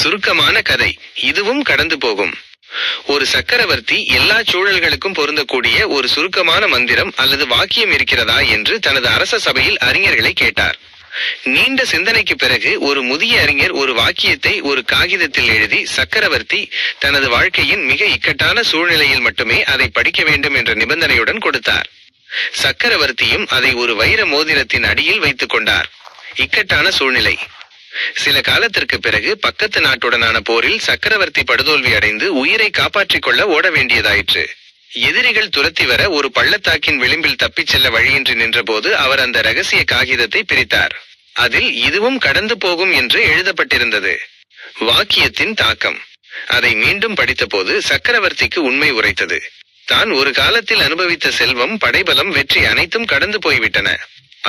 சுருக்கமான கதை, இதுவும் கடந்து போகும். ஒரு சக்கரவர்த்தி எல்லா சூழல்களுக்கும் பொருந்தக்கூடிய ஒரு சுருக்கமான மந்திரம் அல்லது வாக்கியம் இருக்கிறதா என்று தனது அரச சபையில் அறிஞர்களை கேட்டார். நீண்ட சிந்தனைக்கு பிறகு ஒரு முதிய அறிஞர் ஒரு வாக்கியத்தை ஒரு காகிதத்தில் எழுதி சக்கரவர்த்தி தனது வாழ்க்கையின் மிக இக்கட்டான சூழ்நிலையில் மட்டுமே அதை படிக்க வேண்டும் என்ற நிபந்தனையுடன் கொடுத்தார். சக்கரவர்த்தியும் அதை ஒரு வைர மோதிரத்தின் அடியில் வைத்துக் கொண்டார். இக்கட்டான சூழ்நிலை. சில காலத்திற்கு பிறகு பக்கத்து நாட்டுடனான போரில் சக்கரவர்த்தி படுதோல்வி அடைந்து உயிரை காப்பாற்றிக் கொள்ள ஓட வேண்டியதாயிற்று. எதிரிகள் துரத்தி வர ஒரு பள்ளத்தாக்கின் விளிம்பில் தப்பிச் செல்ல வழியின்றி நின்றபோது அவர் அந்த ரகசிய காகிதத்தை பிரித்தார். அதில் இதுவும் கடந்து போகும் என்று எழுதப்பட்டிருந்தது. வாக்கியத்தின் தாக்கம். அதை மீண்டும் படித்தபோது சக்கரவர்த்திக்கு உண்மை உரைத்தது. தான் ஒரு காலத்தில் அனுபவித்த செல்வம், படைபலம், வெற்றி அனைத்தும் கடந்து போய்விட்டன.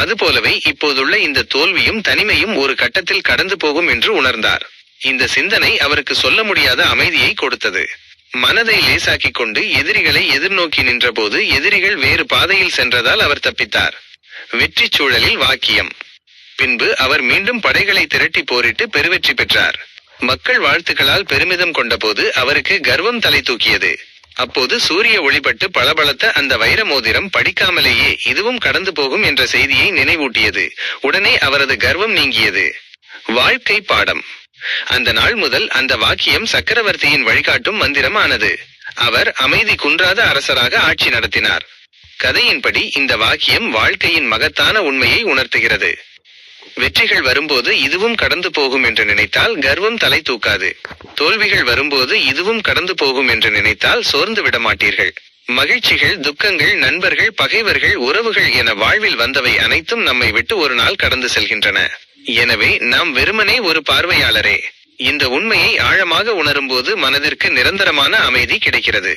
அதுபோலவே இப்போதுள்ள இந்த தோல்வியும் தனிமையும் ஒரு கட்டத்தில் கடந்து போகும் என்று உணர்ந்தார். இந்த சிந்தனை அவருக்கு சொல்ல முடியாத அமைதியை கொடுத்தது. மனதை லேசாக்கிக் கொண்டு எதிரிகளை எதிர்நோக்கி நின்றபோது எதிரிகள் வேறு பாதையில் சென்றதால் அவர் தப்பித்தார். வெற்றி சூழலில் வாக்கியம். பின்பு அவர் மீண்டும் படைகளை திரட்டி போரிட்டு பெருவெற்றி பெற்றார். மக்கள் வாழ்த்துக்களால் பெருமிதம் கொண்டபோது அவருக்கு கர்வம் தலை தூக்கியது. அப்போது சூரிய ஒளிபட்டு பளபளத்த அந்த வைர மோதிரம் படிக்காமலேயே இதுவும் கடந்து போகும் என்ற செய்தியை நினைவூட்டியது. உடனே அவரது கர்வம் நீங்கியது. வாழ்க்கை பாடம். அந்த நாள் முதல் அந்த வாக்கியம் சக்கரவர்த்தியின் வழிகாட்டும் மந்திரம் ஆனது. அவர் அமைதி குன்றாத அரசராக ஆட்சி நடத்தினார். கதையின்படி இந்த வாக்கியம் வாழ்க்கையின் மகத்தான உண்மையை உணர்த்துகிறது. வெற்றிகள் வரும்போது இதுவும் கடந்து போகும் என்று நினைத்தால் கர்வம் தலை தூக்காது. தோல்விகள் வரும்போது இதுவும் கடந்து போகும் என்று நினைத்தால் சோர்ந்து விடமாட்டீர்கள். மகிழ்ச்சிகள், துக்கங்கள், நண்பர்கள், பகைவர்கள், உறவுகள் என வாழ்வில் வந்தவை அனைத்தும் நம்மை விட்டு ஒரு நாள் கடந்து செல்கின்றன. எனவே நாம் வெறுமனே ஒரு பார்வையாளரே. இந்த உண்மையை ஆழமாக உணரும்போது மனதிற்கு நிரந்தரமான அமைதி கிடைக்கிறது.